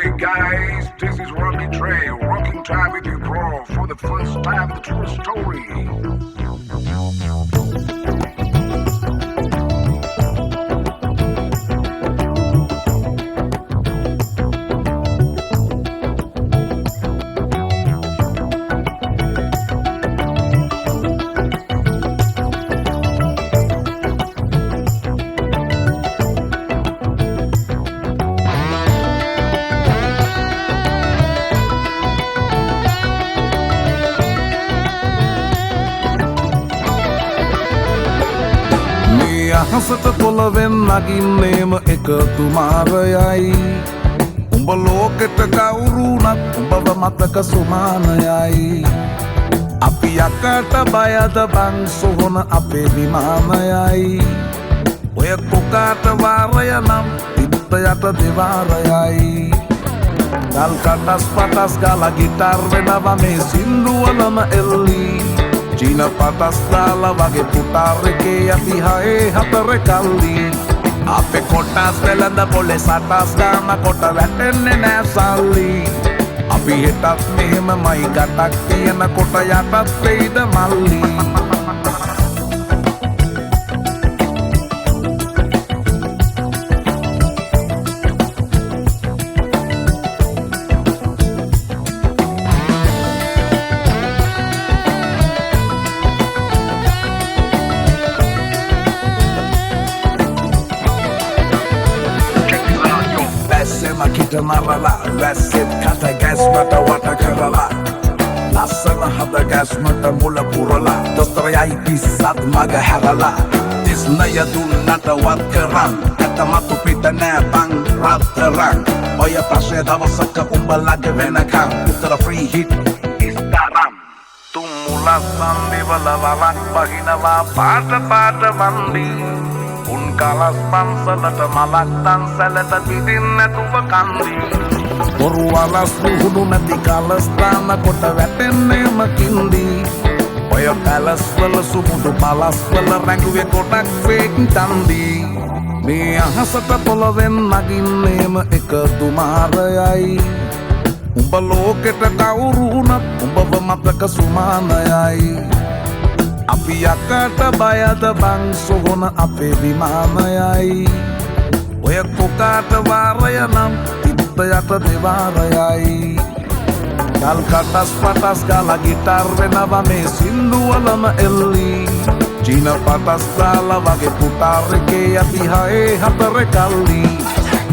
Hey guys, this is Rocky Trey, rocking time with you bro, for the first time the true story. හසට පොළවෙන් නගින්නේම එකතු මාරයයි උඹ ලෝකෙට කවුරුනත් උඹව මතක සුමානයයි අපි යකට බයද බං සොහොන අපේ විමානයයි ඔය කොකාට වාරය නම් තිත්ත යට දෙවාරයයි ගල් කටස් පටස් ගාලා ගිටාර් වෙනවා මේ සින්දුවලම එල්ලී චීන පටස් දාලා වගේ පුටාර් එකේ අපි හයේ හතර කල්ලි අපේ කොටස් වෙලඳ පොලේ සටස් ගාන කොට වැටෙන්නේ නෑ සල්ලි අපි හෙටත් මෙහෙමමයි ගටක් තියෙන කොට යටත් වෙයිද මල්ලි Kita marala, වැස්සෙත් කට ගැස් මට වට කරලා ලස්සන හද ගැස් මට මුල පුරලා දොස්තරයයි පිස්සත් මග හැරලා තිස්නය දුන්නට වත් කරන් ඇත මතු පිට නෑ බං රත්තරන් ඔය ප්‍රශ්නය දවසක උඹලගේ වෙනකම් උත්තර ෆ්‍රී හිට් ඉස්තරම් තුම් මුලස් සම්දිවල වරක් බහිනවා පාට පාට වන්දි උන් කලස් පන්සලට මලක් තන්සලට පිටින් නැතුව කන්දි බොරු වලස් පුහුණු නැති කලස් දාන කොට වැටෙන්නේම කින්දි ඔය පැලස් වල සුමුදු පලස් වල රැඟුවේ කොටක් ෆේක් තන්දි මේ අහසට පොළවෙන් නගින්නේම එකතු මාරයයි උඹ ලෝකෙට කවුරුනත් උඹව මතක සුමානයයි අපි යකට බයද බං සොහොන අපේ විමානයයි ඔය කොකාට වාරය නම් තිත්ත යට දෙවාරයයි ගල් කටස් පටස් ගාලා ගිටාර් වෙනවා මේ සින්දුවලම එල්ලී චීන පටස් දාලා වගේ පුටාර් එකේ අපි හයේ හතර කල්ලි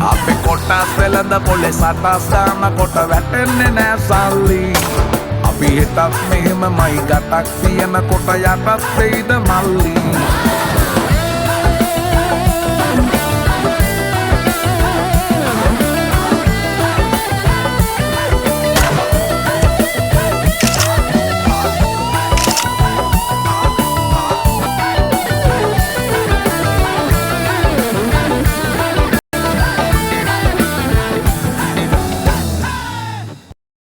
අපේ කොටස් වෙලඳ පොලේ සටස් ගාන කොට වැටෙන්නේ නෑ සල්ලි අපි හෙටත් මෙහෙමමයි ගටක් තියෙන කොට යටත් වෙයිද මල්ලි